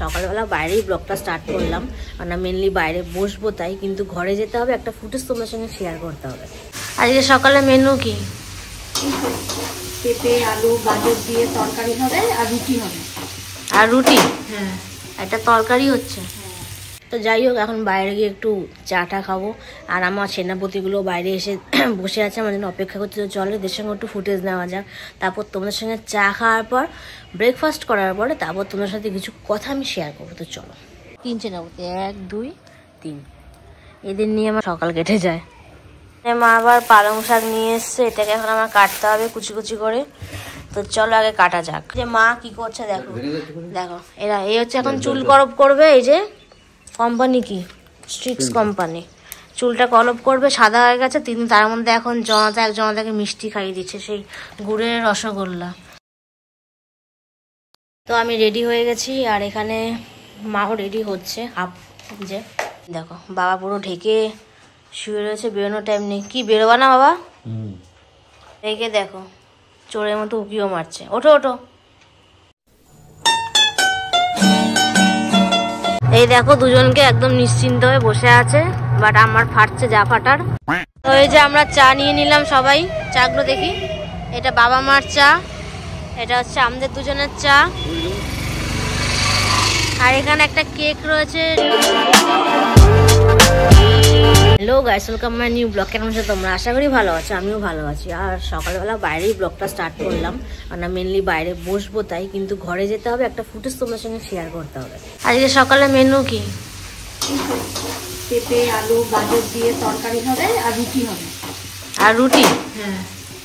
সকালবেলা বাইরেই ব্লগটা স্টার্ট করলাম, মানে মেনলি বাইরে বসবো তাই, কিন্তু ঘরে যেতে হবে, একটা ফুটেজ তোমার সঙ্গে শেয়ার করতে হবে। আজকে সকালে মেনু কি? পেঁপে আলু গাজর দিয়ে তরকারি হবে আর রুটি হবে। আর রুটি? হ্যাঁ, একটা তরকারি হচ্ছে। তো যাই হোক, এখন বাইরে গিয়ে একটু চাটা খাবো। আর আমার সেনাপতিগুলো বাইরে এসে বসে আছে, আমার জন্য অপেক্ষা করতে। তো চলো এদের সঙ্গে একটু ফুটেজ নেওয়া যাক। তারপর তোমাদের সঙ্গে চা খাওয়ার পর, ব্রেকফাস্ট করার পরে, তারপর তোমাদের সাথে কিছু কথা আমি শেয়ার করবো। তো চলো। 3 সেনাপতি, 1 2 3, এদের নিয়ে আমার সকাল কেটে যায়। মা আবার পালং শাক নিয়ে এসছে, এটাকে এখন আমার কাটতে হবে কুচি কুচি করে। তো চলো আগে কাটা যাক। যে মা কি করছে দেখো, দেখো এরা এই হচ্ছে এখন চুল করব করবে। এই যে কোম্পানি কি, স্ট্রিক্স কোম্পানি, চুলটা কলপ করবে, সাদা হয়ে গেছে। তিনি তার মধ্যে এখন জনতাকে মিষ্টি খাইয়ে দিচ্ছে, সেই গুড়ের রসগোল্লা। তো আমি রেডি হয়ে গেছি, আর এখানে মাও রেডি হচ্ছে। হাফ যে দেখো, বাবা পুরো ঢেকে শুয়ে রয়েছে, বেরোনোর টাইম নেই। কি বেরোবা না বাবা? রেখে দেখো, চোরের মতো উকিও মারছে। ওঠো ওঠো। এই দেখো দুজনকে একদম নিশ্চিন্ত হয়ে বসে আছে, বাট আমার ফাটছে যা ফাটার। তো এই যে আমরা চা নিয়ে নিলাম সবাই, চাগুলো দেখি। এটা বাবা মার চা, এটা হচ্ছে আমাদের দুজনের চা, আর এখানে একটা কেক রয়েছে। Hello guys, welcome my new blog. কেমন আছো তোমরা? আশা করি ভালো আছো, আমিও ভালো আছি। আর সকালবেলা বাইরেই ব্লগটা স্টার্ট করলাম, মানে মেনলি বাইরে বসবো তাই, কিন্তু ঘরে যেতে হবে, একটা ফুটেজ তোমার সঙ্গে শেয়ার করতে হবে। আজকে সকালে মেনু কি? পেঁপে আলু গাজর দিয়ে তরকারি হবে আর রুটি হবে। আর রুটি? হ্যাঁ,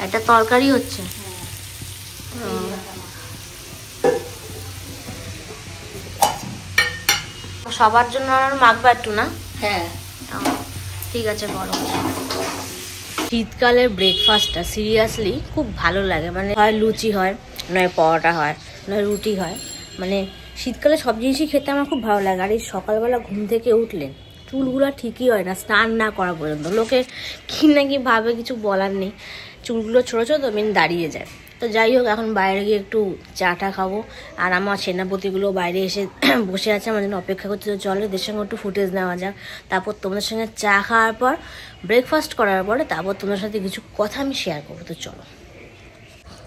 একটা তরকারি হচ্ছে। সবার জন্য আর মাখবা একটু না? হ্যাঁ, ঠিক আছে করো। শীতকালের ব্রেকফাস্টটা সিরিয়াসলি খুব ভালো লাগে, মানে হয় লুচি হয়, নয় পরোটা হয়, নয় রুটি হয়। মানে শীতকালে সব জিনিসই খেতে আমার খুব ভালো লাগে। আর এই সকালবেলা ঘুম থেকে উঠলে চুলগুলো ঠিকই হয় না, স্নান না করা পর্যন্ত। লোকে কি না কি ভাবে, কিছু বলার নেই। চুলগুলো ছোটো ছোটো মেন দাঁড়িয়ে যায়। তো যাই হোক, এখন বাইরে গিয়ে একটু চাটা খাবো। আর আমার সেনাপতিগুলো বাইরে এসে বসে আছে, আমার জন্য অপেক্ষা করতে। তো চলো এদের সঙ্গে একটু ফুটেজ নেওয়া যাক। তারপর তোমাদের সঙ্গে চা খাওয়ার পর, ব্রেকফাস্ট করার পরে, তারপর তোমাদের সাথে কিছু কথা আমি শেয়ার করবো। তো চলো,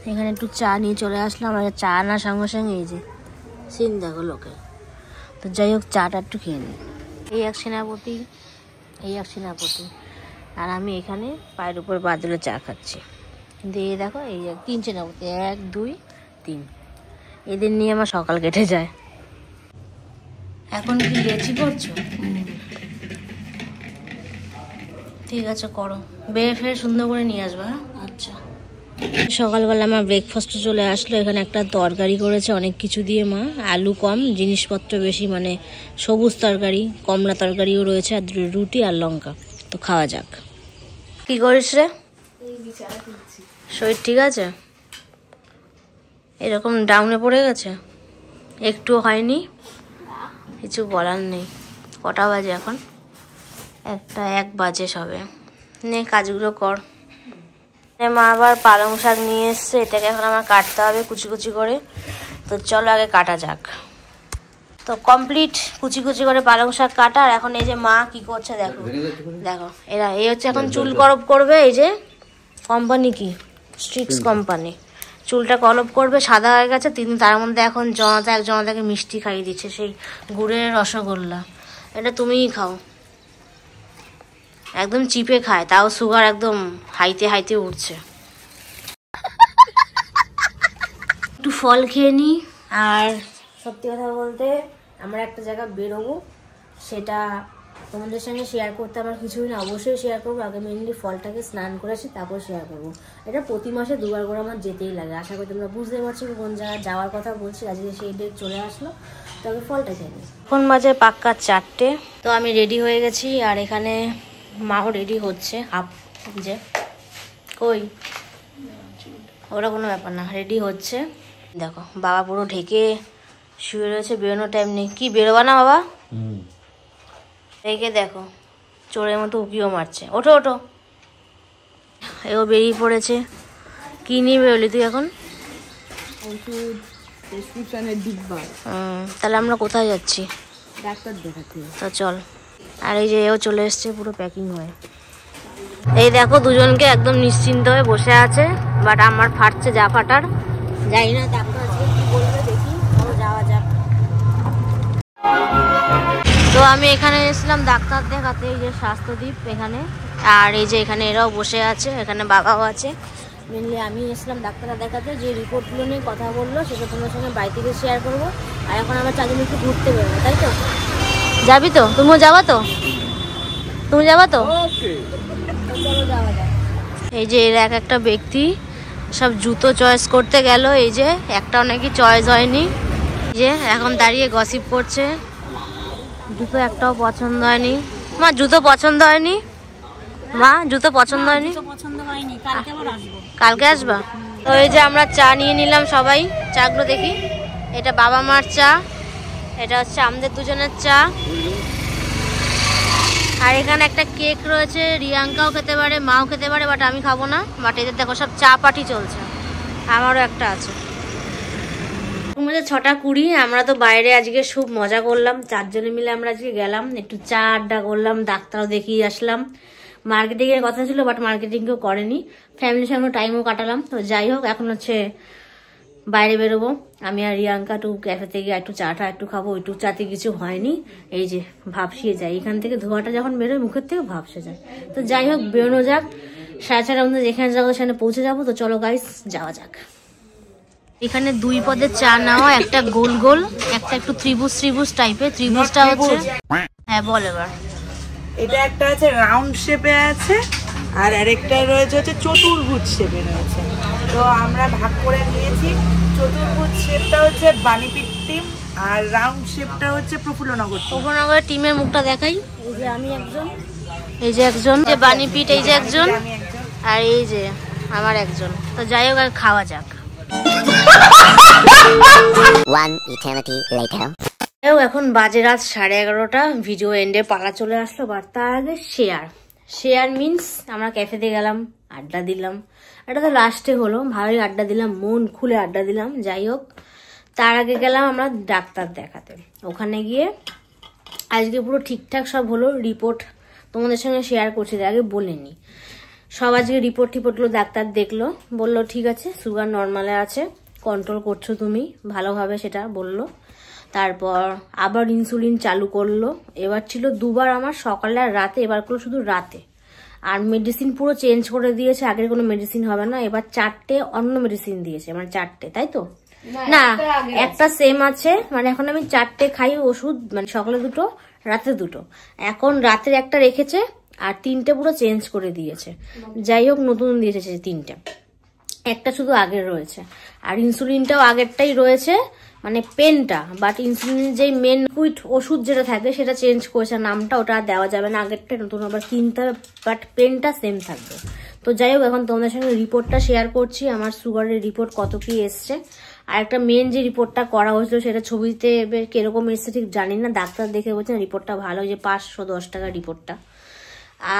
এখানে একটু চা নিয়ে চলে আসলাম। আর চা আনার সঙ্গে সঙ্গে এই যে সিন দেখো লোকে। তো যাই হোক, চাটা একটু খেয়ে নিই। এই এক সেনাপতি, এই এক সেনাপতি, আর আমি এখানে পায়ের উপর বাদলে চা খাচ্ছি। কিন্তু এই দেখো, এই 3 সেনাপতি, 1 2 3, এদের নিয়ে আমার সকাল কেটে যায়। এখন কি লেচি করছো? ঠিক আছে করো, বেয়ে ফের সুন্দর করে নিয়ে আসবা। আচ্ছা। সকালবেলা আমার ব্রেকফাস্টে চলে আসলো। এখানে একটা তরকারি করেছে অনেক কিছু দিয়ে মা, আলু কম, জিনিসপত্র বেশি, মানে সবুজ তরকারি, কমলা তরকারিও রয়েছে, আর রুটি আর লঙ্কা। তো খাওয়া যাক। কি করিস রে? শরীর ঠিক আছে? এরকম ডাউনে পড়ে গেছে? একটুও হয়নি? কিছু বলার নেই। কটা বাজে এখন? 1 বাজে সবে। নে কাজগুলো কর। মা আবার পালং শাক নিয়ে এসছে, এটাকে এখন আমার কাটতে হবে কুচি কুচি করে। তো চলো আগে কাটা যাক। তো কমপ্লিট কুচি কুচি করে পালং শাক কাটা। আর এখন এই যে মা কি করছে দেখো, দেখো এরা এই হচ্ছে এখন চুল করব করবে। এই যে কোম্পানি কি, স্ট্রিক্স কোম্পানি, চুলটা কলপ করবে, সাদা হয়ে গেছে। তিনি তার মধ্যে এখন জনতাকে মিষ্টি খাইয়ে দিচ্ছে, সেই গুড়ের রসগোল্লা। এটা তুমিই খাও। একদম চিপে খায়, তাও সুগার একদম হাইতে হাইতে উঠছে। একটু ফল খেয়ে নিই। আর সত্যি কথা বলতে, আমরা একটা জায়গা বেরোবো, সেটা তোমাদের সঙ্গে শেয়ার করতে আমার কিছুই না, অবশ্যই শেয়ার করবো। আগে মেনলি ফলটাকে স্নান করে আসি, তারপর শেয়ার করবো। এটা প্রতি মাসে 2বার করে আমার যেতেই লাগে। আশা করি তোমরা বুঝতে পারছো কোন জায়গায় যাওয়ার কথা বলছি। আজকে সেই ডেট চলে আসলো, তবে ফলটা খেয়ে নিই। এখন বাজে পাক্কা 4টে। তো আমি রেডি হয়ে গেছি, আর এখানে মাও রেডি হচ্ছে। হাফ যে কই, ওটা কোনো ব্যাপার না, রেডি হচ্ছে। দেখো বাবা পুরো ঢেকে শুয়ে রয়েছে, বেরোনোর টাইম নেই। কি বেরোবা না বাবা? রেখে দেখো, চোরের মতো উকিও মারছে। ওঠো ওঠো। এও বেরিয়ে পড়েছে। কি নিয়ে বেরোলি তুই এখন? ওষুধ, প্রেসক্রিপশনের ডিব্বা। তাহলে আমরা কোথায় যাচ্ছি? ডাক্তার দেখাতে। তো চল। আর এই যে এও চলে এসছে পুরো প্যাকিং হয়ে। এই দেখো দুজনকে একদম নিশ্চিন্ত হয়ে বসে আছে, বাট আমার ফাটছে যা ফাটার। যাই না ডাক্তার আজকে কি বলবে দেখি, চলো যাওয়া যাক। তো আমি এখানে এসেছিলাম ডাক্তার দেখাতে, এই যে স্বাস্থ্যদীপ এখানে, আর এই যে এখানে এরাও বসে আছে, এখানে বাবাও আছে। মেনলি আমি এসেছিলাম ডাক্তার দেখাতে, যে রিপোর্টগুলো নিয়ে কথা বললো সেটা তোমার সঙ্গে বাড়ি থেকে শেয়ার করবো। আর এখন আমরা চারজন একটু ঘুরতে বেরোবো, তাই তো? যাবি তো? তুমিও যাবা তো? তুমি যাবা তো? চলো যাওয়া যাক। এই যে এর এক একটা ব্যক্তি সব জুতো চয়েস করতে গেল, এই যে একটাও নাকি চয়েস হয়নি, যে এখন দাঁড়িয়ে গসিপ করছে। জুতো একটাও পছন্দ হয়নি। মা জুতো পছন্দ হয়নি? মা জুতো পছন্দ হয়নি? কালকে আসবা? তো এই যে আমরা চা নিয়ে নিলাম সবাই, চাগুলো দেখি। এটা বাবা মার চা, এটা হচ্ছে আমাদের দুজনের চা। আর এখানে একটা কেক রয়েছে, রিয়াঙ্কাও খেতে পারে, মাও খেতে পারে, বাট আমি খাবো না। বাট এদের দেখো সব চা পার্টি চলছে, আমারও একটা আছে। 6:20, আমরা তো বাইরে আজকে খুব মজা করলাম, চারজনে মিলে আমরা আজকে গেলাম, একটু চা আড্ডা করলাম, ডাক্তারও দেখিয়ে আসলাম। মার্কেটিং এর কথা ছিল, বাট মার্কেটিং কেউ করেনি, ফ্যামিলির সঙ্গে টাইমও কাটালাম। তো যাই হোক, এখন হচ্ছে বাইরে বেরোবো। আমি আর রিয়াঙ্কা একটু ক্যাফে গিয়ে একটু চাটা একটু খাবো। একটু চাতে কিছু হয়নি, এই যে ভাবসিয়ে যায়, এখান থেকে ধোঁয়াটা যখন বেরোয় মুখের থেকে ভাবসে যায়। তো যাই হোক, বেরোনো যাক। 6:30 মধ্যে যেখানে যাবো সেখানে পৌঁছে যাবো। তো চলো গাইস, যাওয়া যাক। এখানে 2 পদের চা নেওয়া, একটা গোল গোল, একটা একটু ত্রিভুজ টাইপের। ত্রিভুজটা হচ্ছে, হ্যাঁ বল এবার। এটা একটা আছে রাউন্ড শেপে আছে, আর আরেকটা রয়েছে হচ্ছে চতুর্ভুজ শেপে রয়েছে। তো আমরা ভাগ করে নিয়েছি। চতুর্ভুজ শেপটা হচ্ছে বাণীপীঠ টিম, আর রাউন্ড শেপটা হচ্ছে প্রফুল্লনগর। প্রফুল্লনগরের টিমের মুখটা দেখাই। এই যে আমি একজন, এই যে একজন, যে বাণীপীঠ, এই যে একজন, আর এই যে আমার একজন। তো যাই হোক, আর খাওয়া যাক। এখন বাজে রাত 11:30, ভিডিও এন্ডে পালা চলে আসলো। বাট তার আগে শেয়ার মিনস আমরা ক্যাফেতে গেলাম, আড্ডা দিলাম। এটা তো লাস্টে হলো, ভালোই আড্ডা দিলাম, মন খুলে আড্ডা দিলাম। যাই হোক, তার আগে গেলাম আমরা ডাক্তার দেখাতে। ওখানে গিয়ে আজকে পুরো ঠিকঠাক সব হলো। রিপোর্ট তোমাদের সঙ্গে শেয়ার করছি, আগে বলিনি। সব আজকে রিপোর্টগুলো ডাক্তার দেখলো, বললো ঠিক আছে, সুগার নর্মালে আছে, কন্ট্রোল করছো তুমি ভালোভাবে, সেটা বললো। তারপর আবার ইনসুলিন চালু করলো। এবার ছিল 2 বার আমার, সকালে আর রাতে, এবার করলো শুধু রাতে। আর মেডিসিন পুরো চেঞ্জ করে দিয়েছে, আগের কোনো মেডিসিন হবে না, এবার 4টে অন্য মেডিসিন দিয়েছে, মানে 4টে, তাই তো? না, একটা সেম আছে, মানে এখন আমি 4টে খাই ওষুধ, মানে সকালে 2টো, রাতে 2টো। এখন রাতের একটা রেখেছে, আর 3টে পুরো চেঞ্জ করে দিয়েছে। যাই হোক, নতুন দিয়েছে 3টে, একটা শুধু আগের রয়েছে। আর ইনসুলিনটাও আগেরটাই রয়েছে, মানে পেনটা, বাট ইনসুলিনের যে মেন কুইট ওষুধ যেটা থাকে সেটা চেঞ্জ করেছে, নামটা ওটা দেওয়া যাবে না, আগেরটা নতুন আবার কিনতে হবে, বাট পেনটা সেম থাকবে। তো যাই হোক, এখন তোমাদের সঙ্গে রিপোর্টটা শেয়ার করছি, আমার সুগারের রিপোর্ট কত কি এসছে। আর একটা মেন যে রিপোর্টটা করা হয়েছিল সেটা ছবিতে কিরকম এসছে ঠিক জানি না, ডাক্তার দেখে বলছেন রিপোর্টটা ভালো, যে 510 টাকা রিপোর্টটা।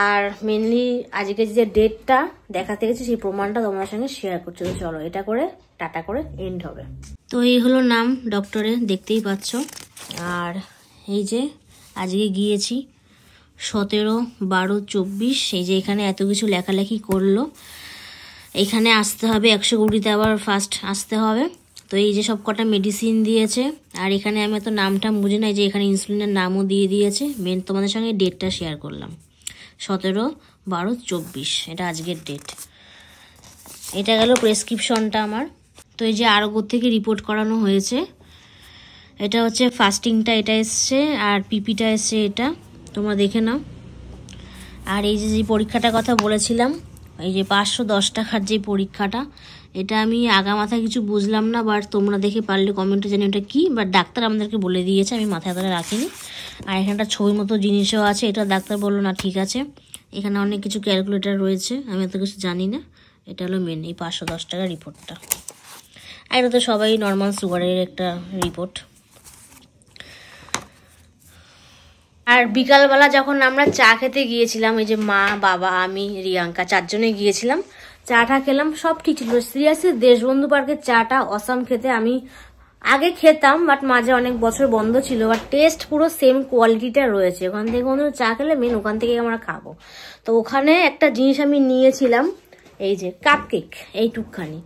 আর মেনলি আজকে যে ডেটটা দেখাতে গেছি সেই প্রমাণটা তোমার সঙ্গে শেয়ার করছি। তো চলো, এটা করে টাটা করে এন্ড হবে। তো এই হলো নাম ডক্টরে, দেখতেই পাচ্ছ। আর এই যে আজকে গিয়েছি 17/12/24, এই যে এখানে এত কিছু লেখালেখি করলো। এখানে আসতে হবে 120তে, আবার ফার্স্ট আসতে হবে। তো এই যে সব কটা মেডিসিন দিয়েছে, আর এখানে আমি এত নামটা বুঝি না, যে এখানে ইনসুলিনের নামও দিয়ে দিয়েছে। মেন তোমাদের সঙ্গে ডেটটা শেয়ার করলাম, 17/12/24, এটা আজকের ডেট। এটা গেল প্রেসক্রিপশনটা আমার। তো এই যে আরোগ্য থেকে রিপোর্ট করানো হয়েছে, এটা হচ্ছে ফাস্টিংটা, এটা এসছে, আর পিপিটা এসছে, এটা তোমরা দেখে নাও। আর এই যে পরীক্ষাটার কথা বলেছিলাম, এই যে 510 টাকার যে পরীক্ষাটা, এটা আমি আগামাথা কিছু বুঝলাম না, বাট তোমরা দেখে পারলে কমেন্টে জানি এটা কি, বাট ডাক্তার আমাদেরকে বলে দিয়েছে, আমি মাথায় ধরে রাখিনি। আর এখানটা ছবি মতো জিনিসও আছে, এটা ডাক্তার বললো না ঠিক আছে। এখানে অনেক কিছু ক্যালকুলেটার রয়েছে, আমি এত কিছু জানি না। এটা হলো মেন এই 510 টাকার রিপোর্টটা। আর এটা তো সবাই নর্মাল সুগারের একটা রিপোর্ট। আর বিকালবেলা যখন আমরা চা খেতে গিয়েছিলাম, এই যে মা, বাবা, আমি, রিয়াঙ্কা, 4জনে গিয়েছিলাম, চাটা খেলাম, সব ঠিক ছিল। সিরিয়াসলি দেশবন্ধু পার্কের চাটা অসাম খেতে। আমি আগে খেতাম, বাট মাঝে অনেক বছর বন্ধ ছিল, বাট টেস্ট পুরো সেম কোয়ালিটিটা রয়েছে। ওখান থেকে কোনো চা খেলে মেন ওখান থেকে আমরা খাবো। তো ওখানে একটা জিনিস আমি নিয়েছিলাম, এই যে কাপ কেক, এইটুকখানি,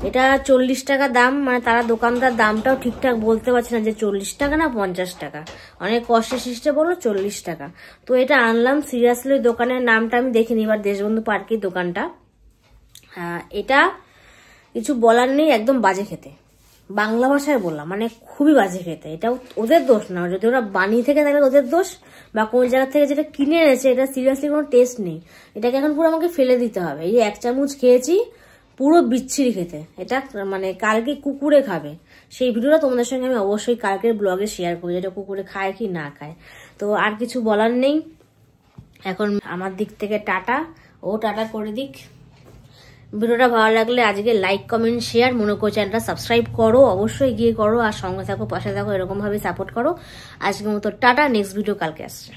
এটা 40 টাকা দাম। মানে তারা দোকানদার দামটাও ঠিকঠাক বলতে পারছে না যে 40 টাকা না 50 টাকা, অনেক কষ্টে সৃষ্টে বললো 40 টাকা। তো এটা আনলাম। সিরিয়াসলি দোকানের নামটা আমি দেখিনি, এবার দেশবন্ধু পার্কের দোকানটা। এটা কিছু বলার নেই, একদম বাজে খেতে, বাংলা ভাষায় বললাম, মানে খুবই বাজে খেতে। এটা ওদের দোষ না, যদি ওরা বানিয়ে থেকে তাহলে ওদের দোষ, বা কোন জায়গা থেকে যেটা কিনে এনেছে, এটা সিরিয়াসলি কোনো টেস্ট নেই। এটাকে এখন পুরো আমাকে ফেলে দিতে হবে। এই 1 চামচ খেয়েছি, পুরো বিচ্ছিরি খেতে। এটা মানে কালকে কুকুরে খাবে, সেই ভিডিওটা তোমাদের সঙ্গে আমি অবশ্যই কালকের ব্লগে শেয়ার করি, এটা কুকুরে খায় কি না খায়। তো আর কিছু বলার নেই, এখন আমার দিক থেকে টাটা, ও টাটা করে দিক। ভিডিওটা ভালো লাগলে আজকে লাইক কমেন্ট শেয়ার, মনে করো চ্যানেলটা সাবস্ক্রাইব করো, অবশ্যই গিয়ে করো, আর সঙ্গে থাকো, পাশে থাকো, এরকম ভাবে সাপোর্ট করো। আজকের মতো টাটা, নেক্সট ভিডিও কালকে আসছে।